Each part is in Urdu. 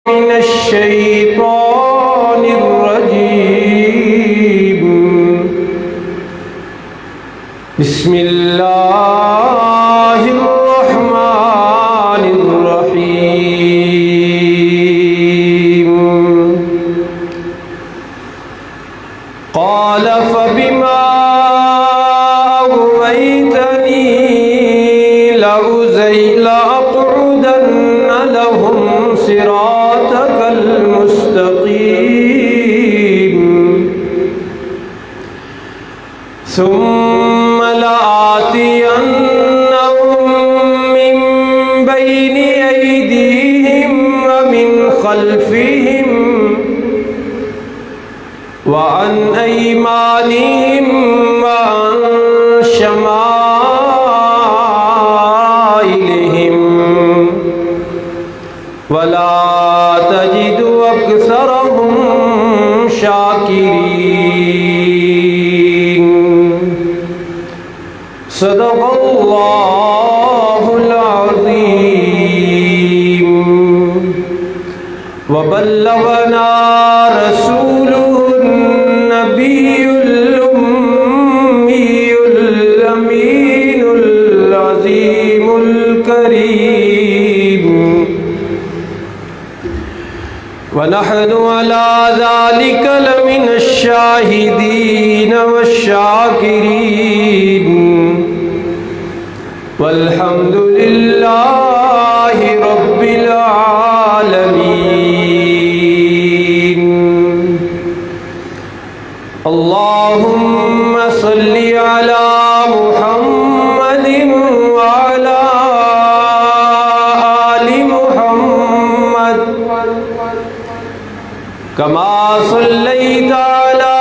من الشيطان الرجيم بسم الله الرحمن الرحيم قال فبما أغويتني لأقعدن لهم صراطك المستقيم ثم لآتينهم من بين أيديهم ومن خلفهم وعن أيمانهم وعن شمائلهم ولا تجد أكثرهم شاكرين صدق الله العظيم وبلغنا رسوله النبي الأمي الأمين العظيم الكريم ونحن على ذلك لمن الشاهدين والشاكرين والحمد لله رب العالمين اللهم صل على محمد وعلى آل محمد كما صليت على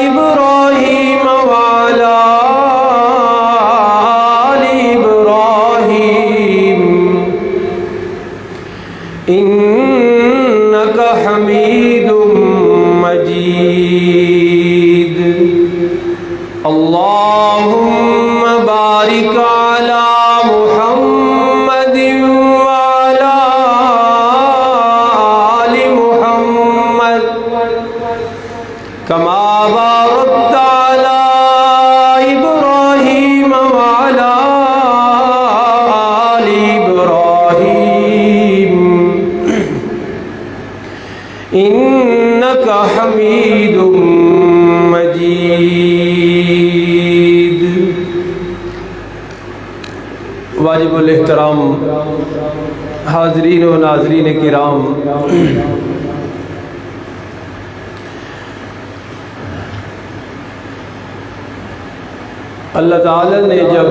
إبراهيم وعلى آل إبراهيم إنك حميد مجيد اللهم بارك على محمد وعلى آل محمد كما باركت على إبراهيم وعلى آل إبراهيم إنك حميد مجيد واجب الاحترام حاضرین و ناظرین کرام، اللہ تعالی نے جب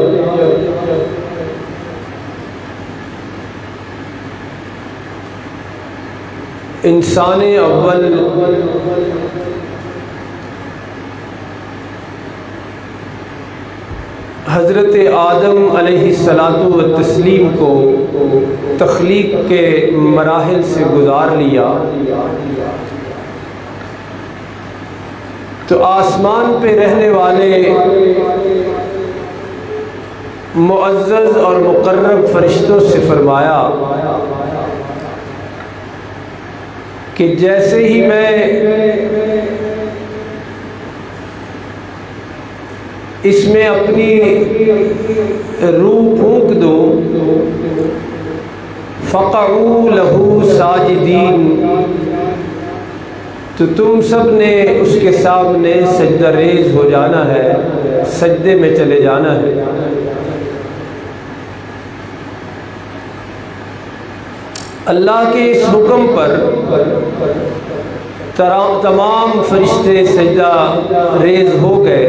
انسان اول حضرت آدم علیہ الصلاۃ والتسلیم کو تخلیق کے مراحل سے گزار لیا تو آسمان پہ رہنے والے معزز اور مقرب فرشتوں سے فرمایا کہ جیسے ہی میں اس میں اپنی روح پھونک دوں فقعوا لہ ساجدین، تو تم سب نے اس کے سامنے سجدہ ریز ہو جانا ہے، سجدے میں چلے جانا ہے۔ اللہ کے اس حکم پر تمام فرشتے سجدہ ریز ہو گئے۔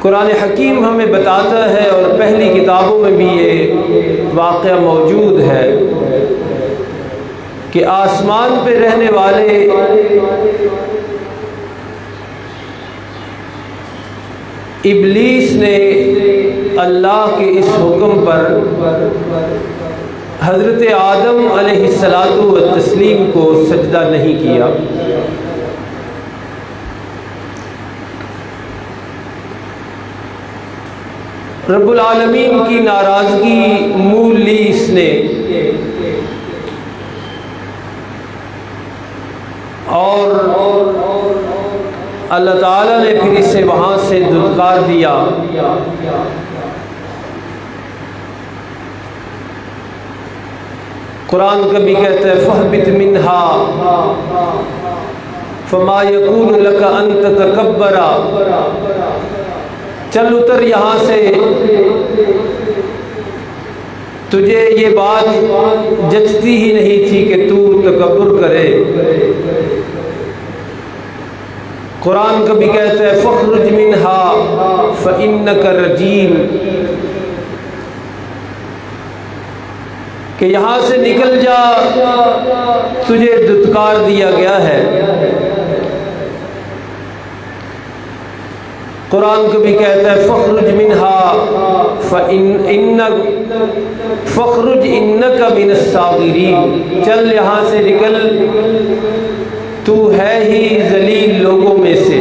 قرآن حکیم ہمیں بتاتا ہے اور پہلی کتابوں میں بھی یہ واقعہ موجود ہے کہ آسمان پہ رہنے والے ابلیس نے اللہ کے اس حکم پر حضرت آدم علیہ الصلاۃ والتسلیم کو سجدہ نہیں کیا۔ رب العالمین کی ناراضگی مول لی اس نے اور اللہ تعالیٰ نے پھر اسے وہاں سے دھتکار دیا۔ قرآن کبھی کہتا ہے فَاهْبِطْ مِنْهَا فَمَا يَكُونُ لَكَ أَن تَتَكَبَّرَ، چل اتر یہاں سے، تجھے یہ بات جچتی ہی نہیں تھی کہ تو تکبر کرے۔ قرآن کبھی کہتا ہے فَاخْرُجْ مِنْهَا فَإِنَّكَ رَجِيمٌ، کہ یہاں سے نکل جا، تجھے دھتکار دیا گیا ہے۔ قرآن کبھی کہتا ہے فَاخْرُجْ مِنْهَا فَاخْرُجْ إِنَّكَ مِنَ الصَّاغِرِينَ، چل یہاں سے نکل، تو ہے ہی ذلیل لوگوں میں سے۔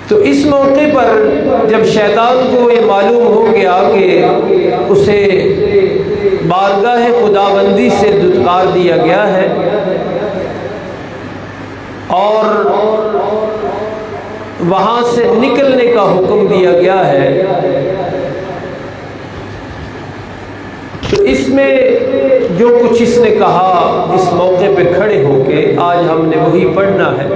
تو اس موقع پر جب شیطان کو یہ معلوم ہو گیا کہ اسے بارگاہ خداوندی سے دھتکار دیا گیا ہے اور وہاں سے نکلنے کا حکم دیا گیا ہے، تو اس میں جو کچھ اس نے کہا اس موقع پہ کھڑے ہو کے آج ہم نے وہی پڑھنا ہے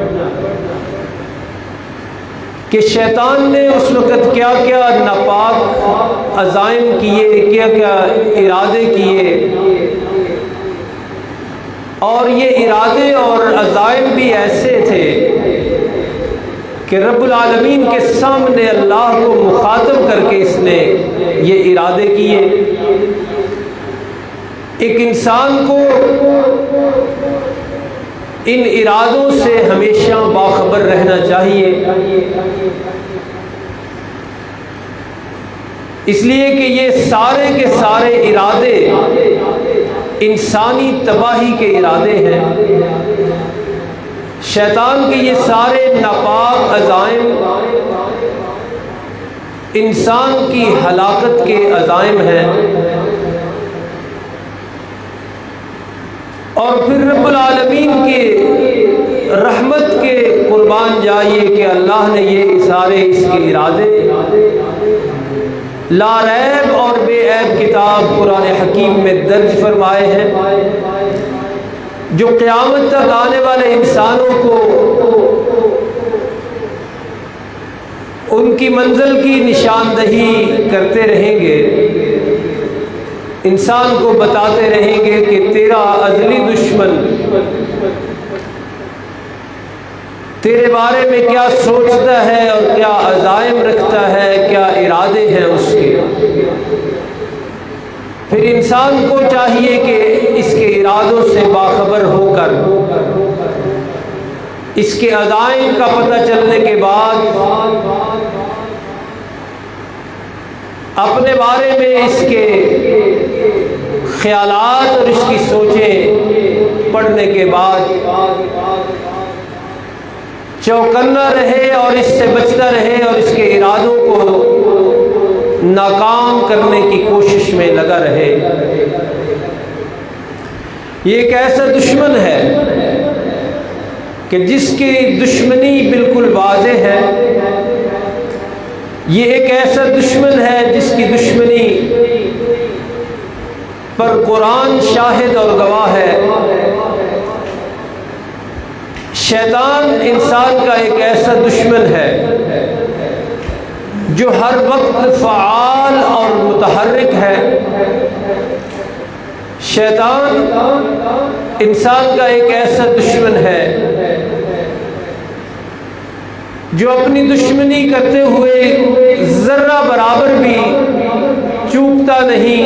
کہ شیطان نے اس وقت کیا کیا ناپاک عزائم کیے، کیا کیا ارادے کیے، اور یہ ارادے اور عزائم بھی ایسے تھے کہ رب العالمین کے سامنے اللہ کو مخاطب کر کے اس نے یہ ارادے کیے۔ ایک انسان کو ان ارادوں سے ہمیشہ باخبر رہنا چاہیے، اس لیے کہ یہ سارے کے سارے ارادے انسانی تباہی کے ارادے ہیں۔ شیطان کے یہ سارے ناپاک عزائم انسان کی ہلاکت کے عزائم ہیں، اور پھر رب العالمین کے رحمت کے قربان جائیے کہ اللہ نے یہ سارے اس کے ارادے لا ریب اور بے عیب کتاب قرآن حکیم میں درج فرمائے ہیں، جو قیامت تک آنے والے انسانوں کو ان کی منزل کی نشاندہی کرتے رہیں گے، انسان کو بتاتے رہیں گے کہ تیرا ازلی دشمن تیرے بارے میں کیا سوچتا ہے اور کیا عزائم رکھتا ہے، کیا ارادے ہیں اس کے۔ پھر انسان کو چاہیے کہ اس کے ارادوں سے باخبر ہو کر اس کے عزائم کا پتہ چلنے کے بعد اپنے بارے میں اس کے خیالات اور اس کی سوچیں پڑھنے کے بعد چوکنا رہے اور اس سے بچتا رہے اور اس کے ارادوں کو ناکام کرنے کی کوشش میں لگا رہے۔ یہ ایک ایسا دشمن ہے کہ جس کی دشمنی بالکل واضح ہے، یہ ایک ایسا دشمن ہے جس کی دشمنی پر قرآن شاہد اور گواہ ہے۔ شیطان انسان کا ایک ایسا دشمن ہے جو ہر وقت فعال اور متحرک ہے۔ شیطان انسان کا ایک ایسا دشمن ہے جو اپنی دشمنی کرتے ہوئے ذرہ برابر بھی چوکتا نہیں،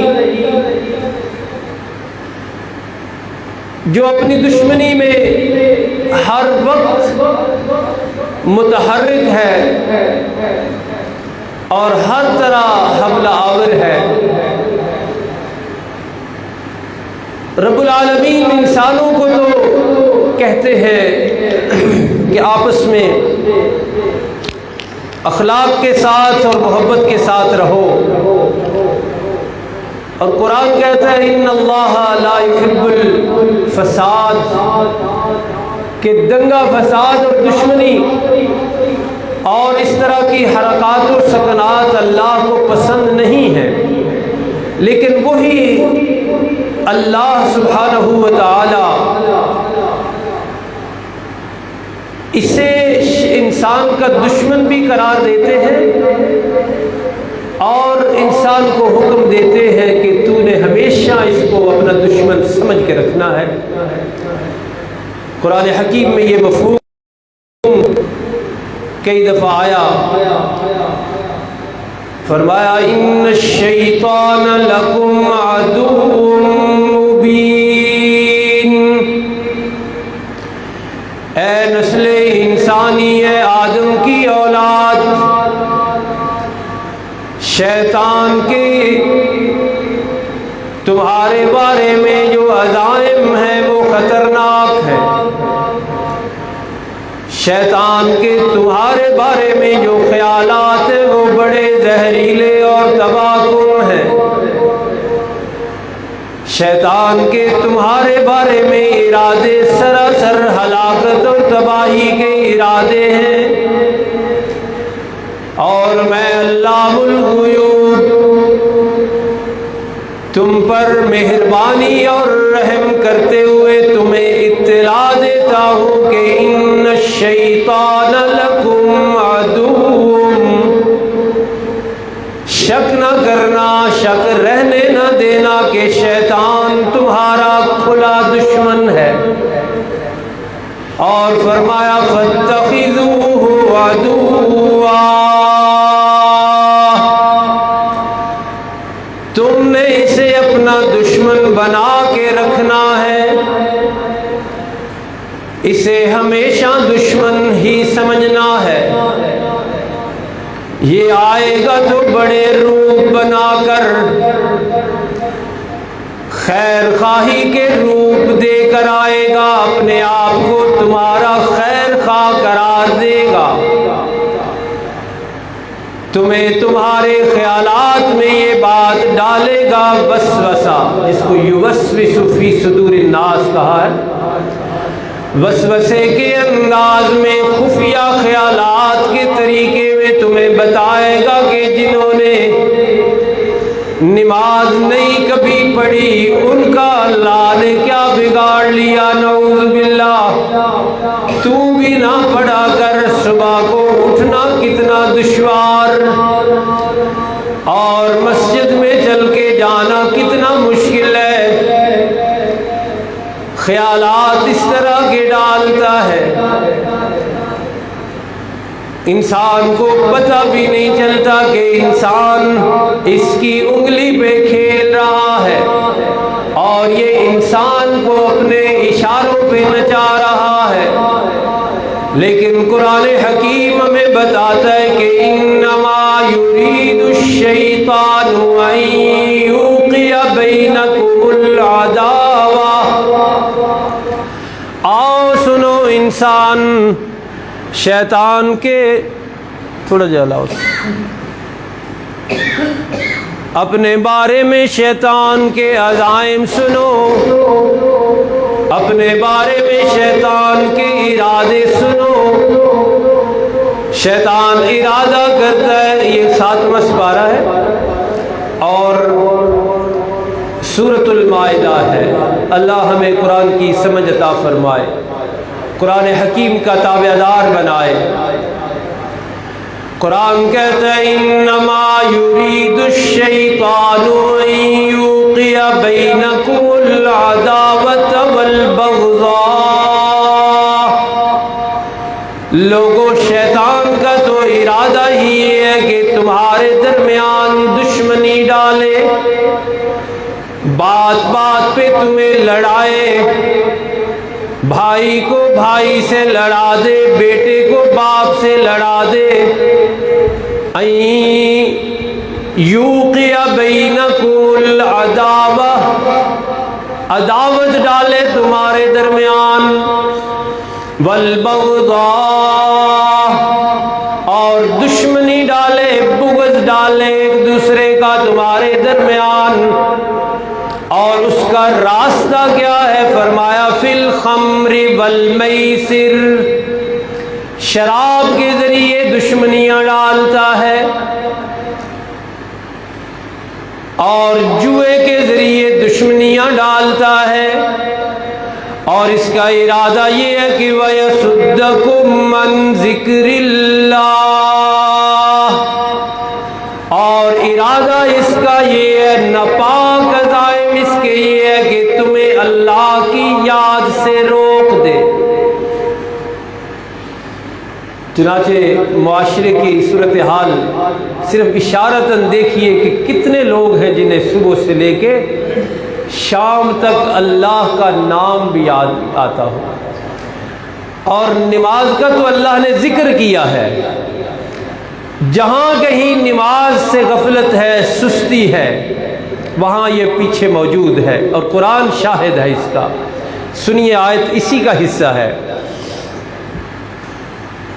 جو اپنی دشمنی میں ہر وقت متحرک ہے اور ہر طرح حملہ آور ہے۔ رب العالمین انسانوں کو تو کہتے ہیں کہ آپس میں اخلاق کے ساتھ اور محبت کے ساتھ رہو، اور قرآن کہتا ہے ان اللہ لا یحب الفساد، کہ دنگا فساد اور دشمنی اور اس طرح کی حرکات و سکنات اللہ کو پسند نہیں ہے، لیکن وہی اللہ سبحانہ و تعالی اسے انسان کا دشمن بھی قرار دیتے ہیں اور انسان کو حکم دیتے ہیں کہ تو نے ہمیشہ اس کو اپنا دشمن سمجھ کے رکھنا ہے۔ قرآن حکیم میں یہ مفہوم کئی دفعہ آیا، فرمایا ان الشیطان لکم عدو مبین، اے نسل انسانی، اے آدم کی اولاد، شیطان کے تمہارے بارے میں جو عزائم ہیں وہ خطرناک ہیں، شیطان کے تمہارے بارے میں جو خیالات ہیں وہ بڑے زہریلے اور تباہ کن ہیں، شیطان کے تمہارے بارے میں ارادے سراسر ہلاکت اور تباہی کے ارادے ہیں، اور میں علام الغیوب تم پر مہربانی اور رحم کرتے ہوئے تمہیں اطلاع دیتا ہوں کہ ان الشیطان لکم عدو، شک نہ کرنا، شک رہنے نہ دینا کہ شیطان تمہارا کھلا دشمن ہے، اور فرمایا فاتخذوہ عدوا، تم نے اسے اپنا دشمن بنا کے رکھنا ہے، اسے ہمیشہ دشمن ہی سمجھنا ہے، یہ آئے گا تو بڑے روپ بنا کر، خیر خواہی کے روپ دے کر آئے گا، اپنے آپ کو تمہارا خیر خواہ قرار دے گا، تمہیں تمہارے خیالات میں یہ بات ڈالے گا وسوسہ، جس کو یوسوس فی صدور الناس کہا ہے، وسوسے کے انداز میں خفیہ خیالات کے طریقے میں تمہیں بتائے گا کہ جنہوں نے نماز نہیں کبھی پڑھی ان کا اللہ نے کیا بگاڑ لیا، نعوذ باللہ، تو بھی نہ پڑھا کر، صبح کو اٹھنا کتنا دشوار اور مسجد میں چل کے جانا کتنا مشکل ہے، خیالات اس طرح کے ڈالتا ہے، انسان کو پتہ بھی نہیں چلتا کہ انسان اس کی انگلی پہ کھیل رہا ہے اور یہ انسان کو اپنے اشاروں پہ نچا رہا ہے، لیکن قرآن حکیم ہمیں بتاتا ہے کہ انما یرید الشیطان ان یوقع بینکم العداوہ، آؤ سنو انسان، شیطان کے تھوڑا جلاؤ اپنے بارے میں شیطان کے عزائم سنو، اپنے بارے میں شیطان کے ارادے سنو، شیطان ارادہ کرتا ہے، یہ 7واں سپارہ ہے اور سورۃ المائدہ ہے۔ اللہ ہمیں قرآن کی سمجھ عطا فرمائے، قرآن حکیم کا تابع دار بنائے۔ قرآن کہتا ہے انما یرید الشیطان ان یوقع بینکم العداوۃ والبغضاء، لوگوں شیطان کا تو ارادہ ہی یہ ہے کہ تمہارے درمیان دشمنی ڈالے، بات بات پہ تمہیں لڑائے، بھائی کو بھائی سے لڑا دے، بیٹے کو باپ سے لڑا دے، یوقع بینکم العداوہ، عداوت ڈالے تمہارے درمیان، والبغضاء، اور دشمنی ڈالے، بغض ڈالے ایک دوسرے کا تمہارے درمیان، راستہ کیا ہے؟ فرمایا فی الخمر والمیسر، شراب کے ذریعے دشمنیاں ڈالتا ہے اور جوئے کے ذریعے دشمنیاں ڈالتا ہے، اور اس کا ارادہ یہ ہے کہ وَيَصُدَّكُمْ عَنْ ذِكْرِ اللَّهِ، اور ارادہ اس کا یہ ہے، ناپاک عزائم اس کے یہ ہے کہ تمہیں اللہ کی یاد سے روک دے۔ چنانچہ معاشرے کی صورتحال صرف اشارتاً دیکھیے کہ کتنے لوگ ہیں جنہیں صبح سے لے کے شام تک اللہ کا نام بھی یاد آتا ہو، اور نماز کا تو اللہ نے ذکر کیا ہے، جہاں کہیں نماز سے غفلت ہے، سستی ہے، وہاں یہ پیچھے موجود ہے، اور قرآن شاہد ہے اس کا۔ سنیے آیت اسی کا حصہ ہے۔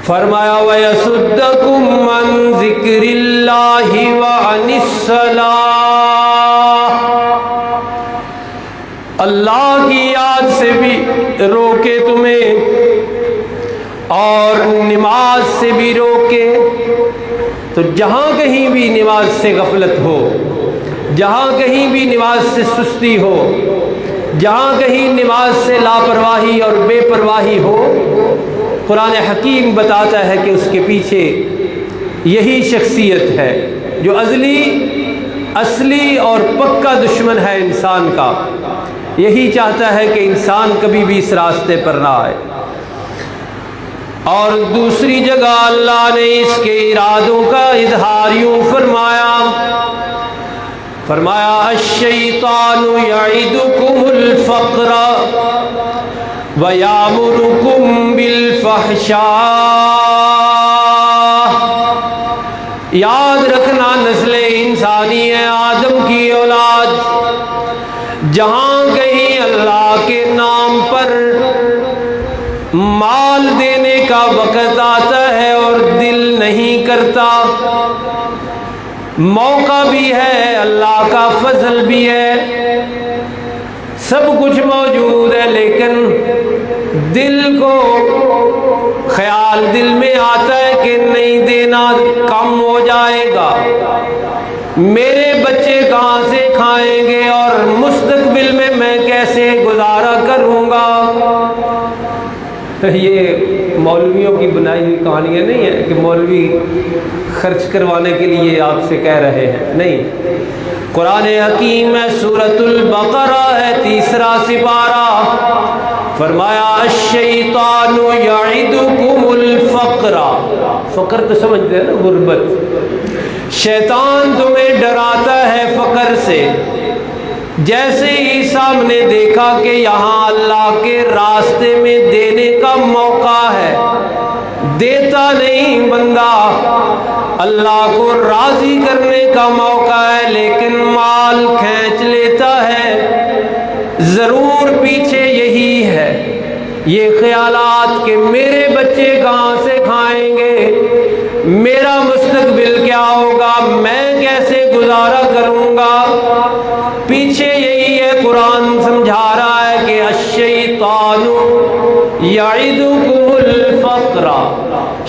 فرمایا وَيَصُدَّكُمْ عَنْ ذِكْرِ اللَّهِ وَعَنِ الصَّلَاةِ، اللہ کی یاد سے بھی روکے تمہیں اور نماز سے بھی روکے۔ تو جہاں کہیں بھی نماز سے غفلت ہو، جہاں کہیں بھی نماز سے سستی ہو، جہاں کہیں نماز سے لاپرواہی اور بے پرواہی ہو، قرآن حکیم بتاتا ہے کہ اس کے پیچھے یہی شخصیت ہے جو اصلی اور پکا دشمن ہے انسان کا، یہی چاہتا ہے کہ انسان کبھی بھی اس راستے پر نہ آئے۔ اور دوسری جگہ اللہ نے اس کے ارادوں کا اظہار یوں فرمایا الشیطان یعدکم الفقر وَيَأْمُرُكُمْ بِالْفَحْشَاءِ، یاد رکھنا نسل انسانی ہے، آدم کی اولاد، جہاں کہیں اللہ کے نام پر مال دینے کا وقت آتا ہے اور دل نہیں کرتا، موقع بھی ہے، اللہ کا فضل بھی ہے، سب کچھ موجود ہے، لیکن دل کو خیال دل میں آتا ہے کہ نہیں دینا کم ہو جائے گا، میرے بچے کہاں سے کھائیں گے اور مستقبل میں کیسے گزارا کروں گا۔ یہ مولویوں کی بنائی ہوئی کہانیاں نہیں ہیں کہ مولوی خرچ کروانے کے لیے آپ سے کہہ رہے ہیں، نہیں، قرآن حکیم میں سورۃ البقرہ ہے 3 سپارہ، فرمایا الشیطان یعدکم الفقر، فقر تو سمجھتے ہیں نا، غربت، شیطان تمہیں ڈراتا ہے فقر سے۔ جیسے ہی سامنے دیکھا کہ یہاں اللہ کے راستے میں دینے کا موقع ہے، دیتا نہیں بندہ، اللہ کو راضی کرنے کا موقع ہے لیکن مال کھینچ لیتا ہے، ضرور پیچھے یہی ہے، یہ خیالات کہ میرے بچے کہاں سے کھائیں گے، میرا مستقبل کیا ہوگا، میں کیسے گزارا کروں گا، پیچھے یہی ہے۔ قرآن سمجھا رہا ہے کہ الشیطان یعدکم الفقر،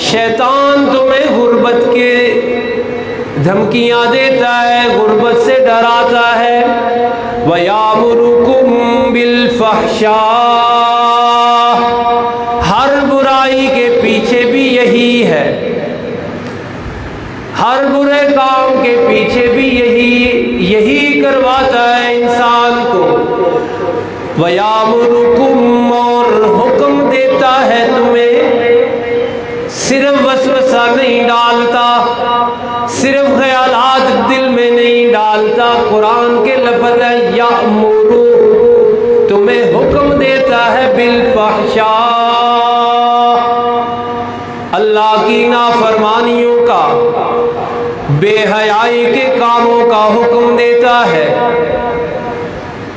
شیطان تمہیں غربت کے دھمکیاں دیتا ہے، غربت سے ڈراتا ہے، وَيَأْمُرُكُمْ بِالْفَحْشَاءِ، ہر برائی کے پیچھے بھی یہی ہے، ہر برے کام کے پیچھے بھی یہی کرواتا ہے انسان کو، وَيَأْمُرُكُمْ، اور حکم دیتا ہے تمہیں، صرف وسوسہ نہیں ڈالتا، صرف خیالات دل میں نہیں ڈالتا، قرآن کے لفظ ہے یأمر، تمہیں حکم دیتا ہے بالفحشاء، اللہ کی نافرمانیوں کا، بے حیائی کے کاموں کا حکم دیتا ہے۔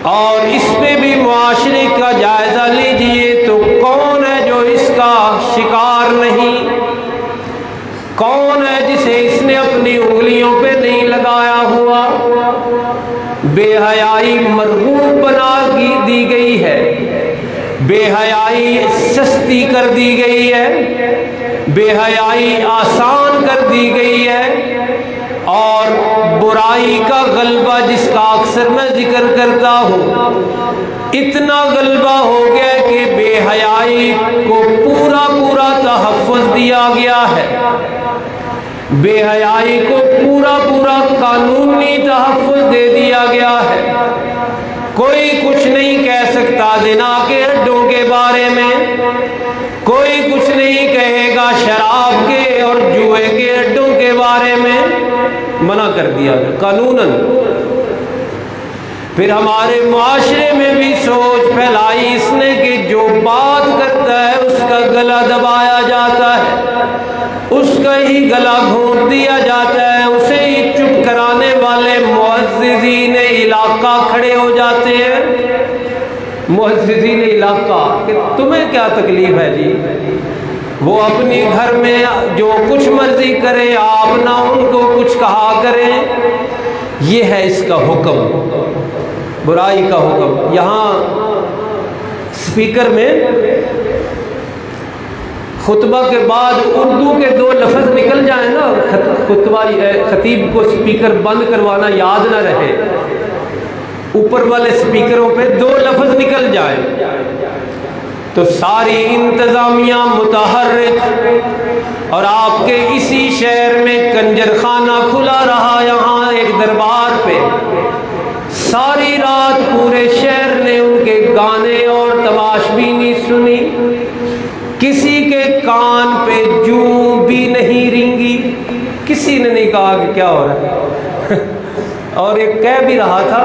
اور اس پہ بھی معاشرے کا جائزہ لیجئے تو کون ہے جو اس کا شکار نہیں، کون ہے جسے اس نے اپنی انگلیوں پہ نہیں لگایا ہوا، بے بے حیائی مرغوب بنا دی گئی ہے، بے حیائی سستی کر دی گئی ہے، بے حیائی آسان کر دی گئی ہے، اور برائی کا غلبہ جس کا اکثر میں ذکر کرتا ہوں، اتنا غلبہ ہو گیا کہ بے حیائی کو پورا پورا تحفظ دیا گیا ہے، بے حیائی کو پورا پورا قانونی تحفظ دے دیا گیا ہے۔ کوئی کچھ نہیں کہہ سکتا زنا کے اڈوں کے بارے میں، کوئی کچھ نہیں کہے گا شراب کے اور جوئے کے اڈوں کے بارے میں، منع کر دیا گیا قانوناً۔ پھر ہمارے معاشرے میں بھی سوچ پھیلائی اس نے کہ جو بات کرتا ہے اس کا گلا دبایا جاتا ہے، اس کا ہی گلا گھونٹ دیا جاتا ہے، اسے ہی چپ کرانے والے معززین علاقہ کھڑے ہو جاتے ہیں۔ معززین علاقہ کہ تمہیں کیا تکلیف ہے جی، وہ اپنی گھر میں جو کچھ مرضی کرے، آپ نہ ان کو کچھ کہا کریں۔ یہ ہے اس کا حکم، برائی کا حکم۔ یہاں سپیکر میں خطبہ کے بعد اردو کے 2 لفظ نکل جائیں نا، خطیب کو سپیکر بند کروانا یاد نہ رہے، اوپر والے سپیکروں پہ 2 لفظ نکل جائیں تو ساری انتظامیہ متحرک، اور آپ کے اسی شہر میں کنجر خانہ کھلا رہا، یہاں ایک دربار پہ ساری رات پورے شہر نے ان کے گانے اور تماشبینی سنی، کسی کے کان پہ جوں بھی نہیں رینگی، کسی نے نہیں کہا کہ کیا ہو رہا ہے۔ اور ایک کہہ بھی رہا تھا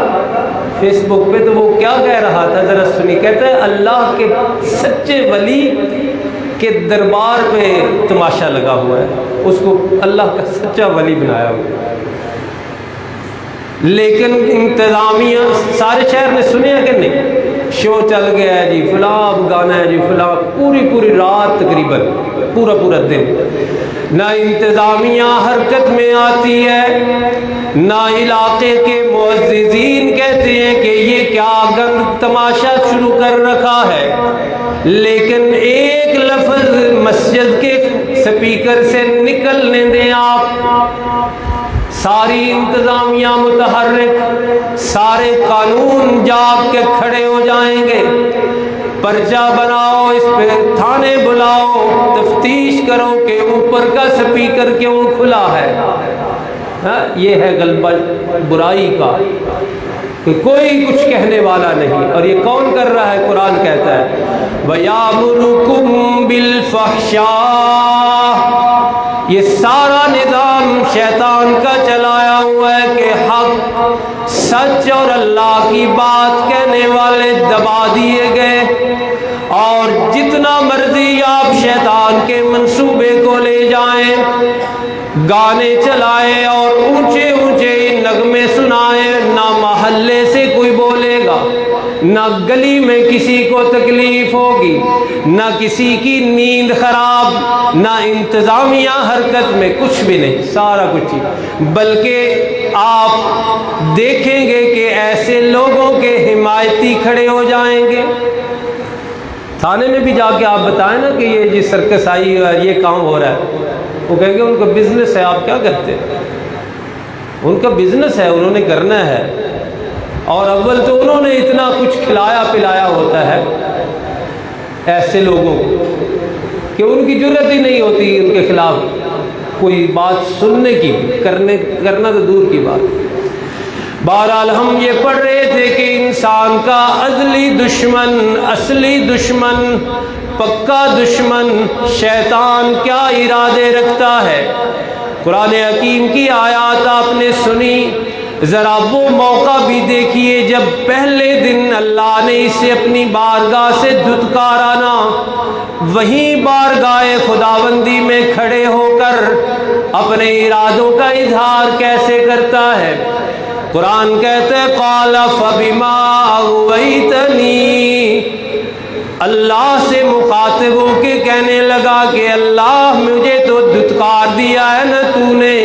فیس بک پہ، تو وہ کیا کہہ رہا تھا ذرا سنی، کہتا ہے اللہ کے سچے ولی کے دربار پہ تماشا لگا ہوا ہے، اس کو اللہ کا سچا ولی بنایا ہوا ہے۔ لیکن انتظامیہ سارے شہر نے سنے کہ نہیں، شو چل گیا ہے جی، فلاں گانا ہے جی، فلاں، پوری رات تقریباً پورا دن، نہ انتظامیہ حرکت میں آتی ہے، نہ علاقے کے معززین کہتے ہیں کہ یہ کیا گند تماشا شروع کر رکھا ہے، لیکن ایک لفظ مسجد کے سپیکر سے نکلنے دیں آپ، ساری انتظامیہ متحرک، سارے قانون جاگ کے کھڑے ہو جائیں گے، پرچہ بناؤ، اس پہ تھانے بلاؤ، تفتیش کرو کہ اوپر کا سپیکر کیوں کھلا ہے۔ یہ ہے غلبہ برائی کا کہ کوئی کچھ کہنے والا نہیں، اور یہ کون کر رہا ہے؟ قرآن کہتا ہے وَيَأْمُرُكُمْ بِالْفَحْشَاءِ، یہ سارا نظام شیطان کا چلایا ہوا ہے کہ حق، سچ اور اللہ کی بات کہنے والے دبا دیے گئے، اور جتنا مرضی آپ شیطان کے منصوبے کو لے جائیں، گانے چلائیں اور اونچے نغمے سنائیں، نہ محلے سے کوئی بولے گا، نہ گلی میں کسی کو تکلیف ہوگی، نہ کسی کی نیند خراب، نہ انتظامیہ حرکت میں، کچھ بھی نہیں، سارا کچھ ہی، بلکہ آپ دیکھیں گے کہ ایسے لوگوں کے حمایتی کھڑے ہو جائیں گے۔ تھانے میں بھی جا کے آپ بتائیں نا کہ یہ جی سرکس آئی ہے، یہ کام ہو رہا ہے، وہ کہیں گے ان کا بزنس ہے، آپ کیا کرتے ہیں؟ ان کا بزنس ہے، انہوں نے کرنا ہے، اور اول تو انہوں نے اتنا کچھ کھلایا پلایا ہوتا ہے ایسے لوگوں کو کہ ان کی جرت ہی نہیں ہوتی ان کے خلاف کوئی بات سننے کی، کرنا تو دور کی بات۔ بہرحال ہم یہ پڑھ رہے تھے کہ انسان کا ازلی دشمن، اصلی دشمن، پکا دشمن شیطان کیا ارادے رکھتا ہے۔ قرآن حکیم کی آیات آپ نے سنی، ذرا وہ موقع بھی دیکھیے جب پہلے دن اللہ نے اسے اپنی بارگاہ سے دھتکارا نا، وہیں بارگاہ خداوندی میں کھڑے ہو کر اپنے ارادوں کا اظہار کیسے کرتا ہے۔ قرآن کہتا ہے قال فبما اغویتنی، اللہ سے مخاطب ہو کے کہنے لگا کہ اللہ مجھے تو دھتکار دیا ہے نا تو نے،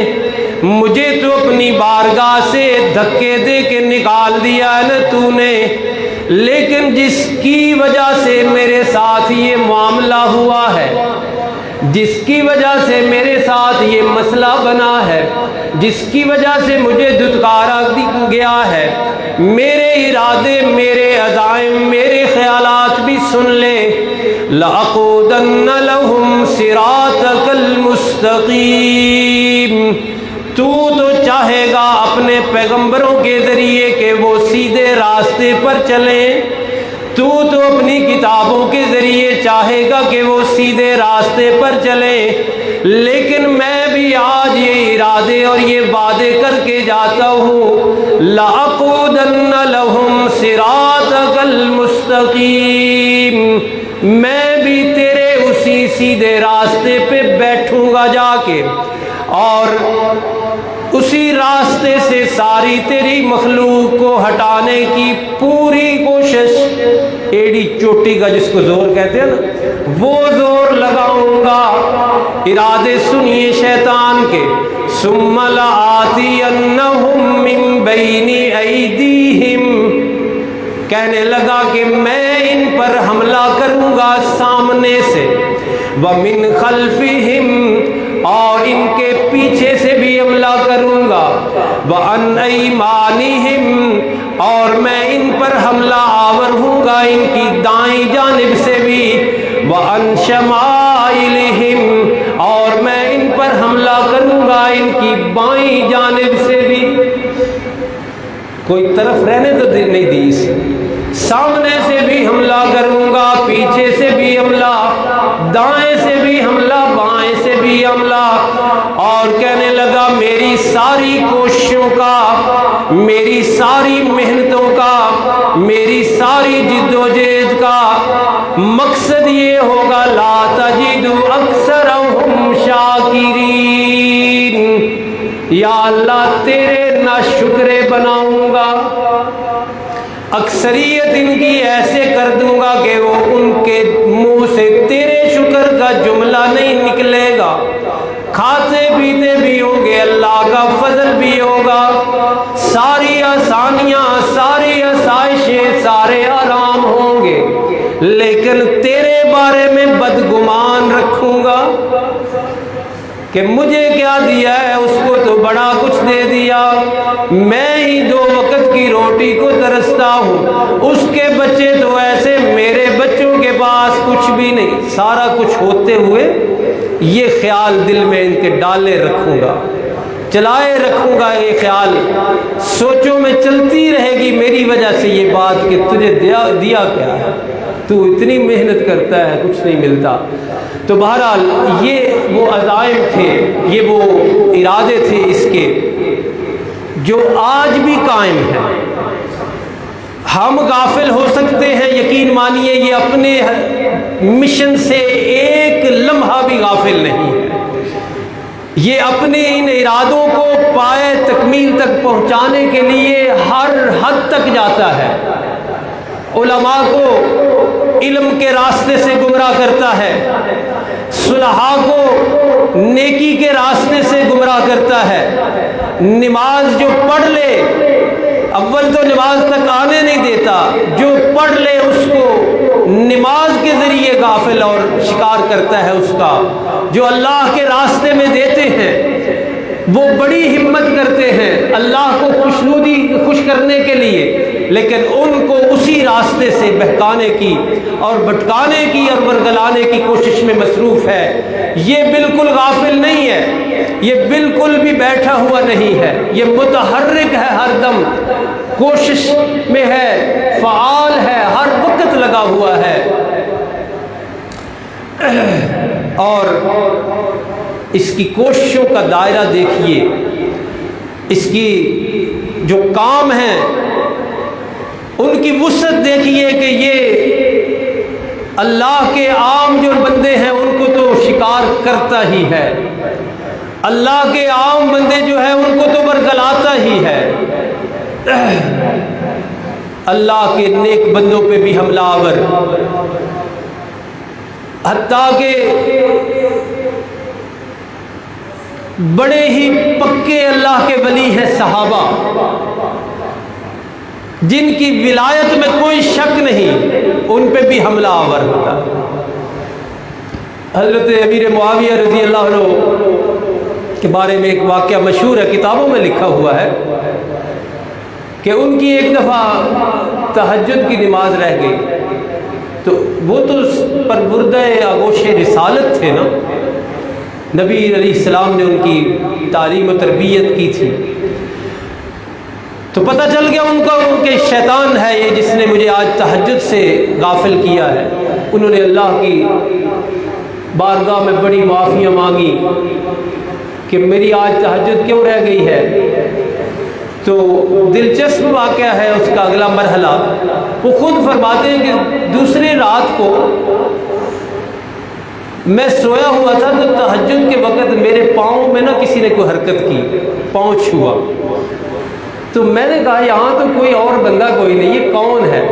مجھے تو اپنی بارگاہ سے دھکے دے کے نکال دیا ہے نا تو نے، لیکن جس کی وجہ سے میرے ساتھ یہ معاملہ ہوا ہے، جس کی وجہ سے میرے ساتھ یہ مسئلہ بنا ہے، جس کی وجہ سے مجھے دھتکارا گیا ہے، میرے ارادے، میرے عزائم، میرے خیالات بھی سن لے۔ لَأَقُودَنَّ لَهُمْ صِرَاطَكَ الْمُسْتَقِيمِ، تو چاہے گا اپنے پیغمبروں کے ذریعے کہ وہ سیدھے راستے پر چلیں، تو اپنی کتابوں کے ذریعے چاہے گا کہ وہ سیدھے راستے پر چلیں، لیکن میں بھی آج یہ ارادے اور یہ وعدے کر کے جاتا ہوں، لَأَقُودَنَّ لَهُمْ صِرَاطَكَ الْمُسْتَقِيمِ، میں بھی تیرے اسی سیدھے راستے پہ بیٹھوں گا جا کے، اور اسی راستے سے ساری تیری مخلوق کو ہٹانے کی پوری کوشش، ایڑی چوٹی کا جس کو زور کہتے ہیں نا، وہ زور لگاؤں گا۔ ارادے سنیے شیطان کے، ثُمَّ لَآتِيَنَّهُم مِّن بَيْنِ أَيْدِيهِمْ، کہنے لگا کہ میں ان پر حملہ کروں گا سامنے سے، وَمِن خَلْفِهِمْ، اور ان کے پیچھے سے بھی حملہ کروں گا، وَعَنْ أَيْمَانِهِمْ، اور میں ان پر حملہ آور ہوں گا ان کی دائیں جانب سے بھی، وَعَنْ شَمَائِلِهِمْ، اور میں ان پر حملہ کروں گا ان کی بائیں جانب سے بھی۔ کوئی طرف رہنے تو نہیں دی، سامنے سے بھی حملہ کروں گا، پیچھے سے بھی حملہ، دائیں سے بھی حملہ، بائیں سے بھی حملہ، اور کہنے لگا میری ساری کوششوں کا، میری ساری محنتوں کا، میری ساری جد و جہد کا مقصد یہ ہوگا، لا تجد اکثرہم شاکرین، یا اللہ تیرے ناشکرے بناؤں گا، اکثریت ان کی ایسے کر دوں گا کہ وہ ان کے منہ سے تیرے شکر کا جملہ نہیں نکلے گا، کھاتے پیتے بھی ہوں گے، اللہ کا فضل بھی ہوگا، ساری آسانیاں، ساری آسائشیں، سارے آرام ہوں گے، لیکن تیرے بارے میں بدگمان رکھوں گا کہ مجھے کیا دیا ہے، اس کو تو بڑا کچھ دے دیا، میں ہی 2 وقت کی روٹی کو ترستا ہوں، اس کے بچے تو ایسے، میرے بچوں کے پاس کچھ بھی نہیں، سارا کچھ ہوتے ہوئے یہ خیال دل میں ان کے ڈالے رکھوں گا، چلائے رکھوں گا، یہ خیال سوچوں میں چلتی رہے گی میری وجہ سے یہ بات کہ تجھے دیا کیا ہے، تو اتنی محنت کرتا ہے کچھ نہیں ملتا۔ تو بہرحال یہ وہ عزائم تھے، یہ وہ ارادے تھے اس کے جو آج بھی قائم ہیں۔ ہم غافل ہو سکتے ہیں، یقین مانیے یہ اپنے مشن سے ایک لمحہ بھی غافل نہیں ہے، یہ اپنے ان ارادوں کو پائے تکمیل تک پہنچانے کے لیے ہر حد تک جاتا ہے، علماء کو علم کے راستے سے گمراہ کرتا ہے، صلحاء کو نیکی کے راستے سے گمراہ کرتا ہے، نماز جو پڑھ لے، اول تو نماز تک آنے نہیں دیتا، جو پڑھ لے اس کو نماز کے ذریعے غافل اور شکار کرتا ہے اس کا، جو اللہ کے راستے میں دیتے ہیں وہ بڑی ہمت کرتے ہیں اللہ کو خوش کرنے کے لیے، لیکن ان کو اسی راستے سے بہکانے کی اور بھٹکانے کی اور ورگلانے کی کوشش میں مصروف ہے۔ یہ بالکل غافل نہیں ہے، یہ بالکل بھی بیٹھا ہوا نہیں ہے، یہ متحرک ہے، ہر دم کوشش میں ہے، فعال ہے، ہر وقت لگا ہوا ہے۔ اور اس کی کوششوں کا دائرہ دیکھیے، اس کی جو کام ہیں ان کی وسعت دیکھیے کہ یہ اللہ کے عام جو بندے ہیں ان کو تو شکار کرتا ہی ہے، اللہ کے عام بندے جو ہیں ان کو تو ورگلاتا ہی ہے، اللہ کے نیک بندوں پہ بھی حملہ آور، حتیٰ کہ بڑے ہی پکے اللہ کے ولی ہیں صحابہ، جن کی ولایت میں کوئی شک نہیں، ان پہ بھی حملہ آور ہوتا ہے۔ حضرت امیر معاویہ رضی اللہ عنہ کے بارے میں ایک واقعہ مشہور ہے، کتابوں میں لکھا ہوا ہے کہ ان کی ایک دفعہ تہجد کی نماز رہ گئی، تو وہ تو پروردہ آغوش رسالت تھے نا، نبی علیہ السلام نے ان کی تعلیم و تربیت کی تھی، تو پتہ چل گیا ان کو کہ شیطان ہے یہ جس نے مجھے آج تہجد سے غافل کیا ہے۔ انہوں نے اللہ کی بارگاہ میں بڑی معافیاں مانگی کہ میری آج تہجد کیوں رہ گئی ہے۔ تو دلچسپ واقعہ ہے اس کا اگلا مرحلہ، وہ خود فرماتے ہیں کہ دوسری رات کو میں سویا ہوا تھا تو تہجد کے وقت میرے پاؤں میں نا کسی نے کوئی حرکت کی، پاؤں چھوا، تو میں نے کہا یہاں تو کوئی اور بندہ کوئی نہیں، یہ کون ہے؟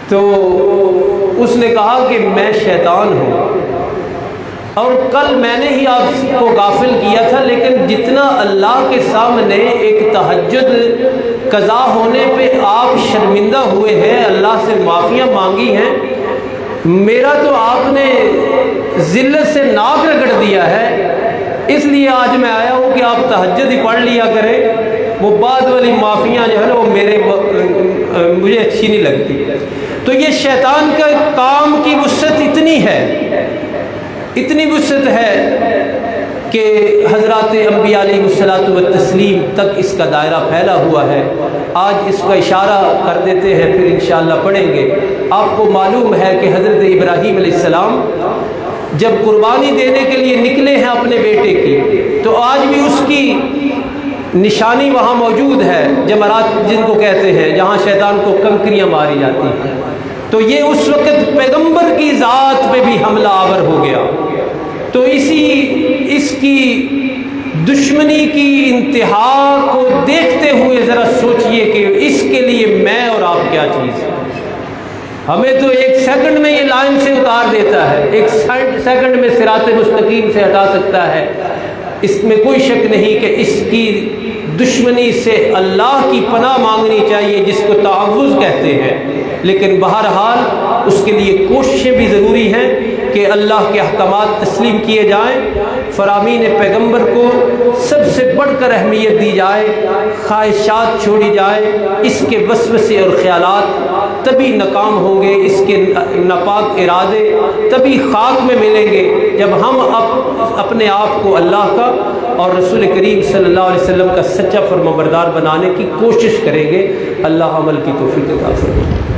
تو اس نے کہا کہ میں شیطان ہوں، اور کل میں نے ہی آپ کو غافل کیا تھا، لیکن جتنا اللہ کے سامنے ایک تہجد قضا ہونے پہ آپ شرمندہ ہوئے ہیں، اللہ سے معافیاں مانگی ہیں، میرا تو آپ نے ذلت سے ناک رگڑ دیا ہے، اس لیے آج میں آیا ہوں کہ آپ تہجد ہی پڑھ لیا کریں، وہ بعد والی معافیاں جو ہے نا وہ مجھے اچھی نہیں لگتی۔ تو یہ شیطان کا کام کی وسعت اتنی وسعت ہے کہ حضرات انبیاء علیہ الصلوۃ والتسلیم تک اس کا دائرہ پھیلا ہوا ہے۔ آج اس کا اشارہ کر دیتے ہیں، پھر انشاءاللہ پڑھیں گے۔ آپ کو معلوم ہے کہ حضرت ابراہیم علیہ السلام جب قربانی دینے کے لیے نکلے ہیں اپنے بیٹے کی، تو آج بھی اس کی نشانی وہاں موجود ہے، جمرات جن کو کہتے ہیں، جہاں شیطان کو کنکریاں ماری جاتی ہیں۔ تو یہ اس وقت پیغمبر کی ذات پہ بھی حملہ آور ہو گیا۔ تو اس کی دشمنی کی انتہا کو دیکھتے ہوئے ذرا سوچئے کہ اس کے لیے میں اور آپ کیا چیز ہے۔ ہمیں تو ایک سیکنڈ میں یہ لائن سے اتار دیتا ہے، ایک سیکنڈ میں صراط مستقیم سے ہٹا سکتا ہے، اس میں کوئی شک نہیں کہ اس کی دشمنی سے اللہ کی پناہ مانگنی چاہیے، جس کو تعوذ کہتے ہیں۔ لیکن بہرحال اس کے لیے کوششیں بھی ضروری ہیں کہ اللہ کے احکامات تسلیم کیے جائیں، فرامین پیغمبر کو سب سے بڑھ کر اہمیت دی جائے، خواہشات چھوڑی جائے، اس کے وسوسے اور خیالات تبھی ناکام ہوں گے، اس کے ناپاک ارادے تبھی خاک میں ملیں گے جب ہم اپنے آپ کو اللہ کا اور رسول کریم صلی اللہ علیہ وسلم کا سچا فرمانبردار بنانے کی کوشش کریں گے۔ اللہ عمل کی توفیق عطا فرمائے۔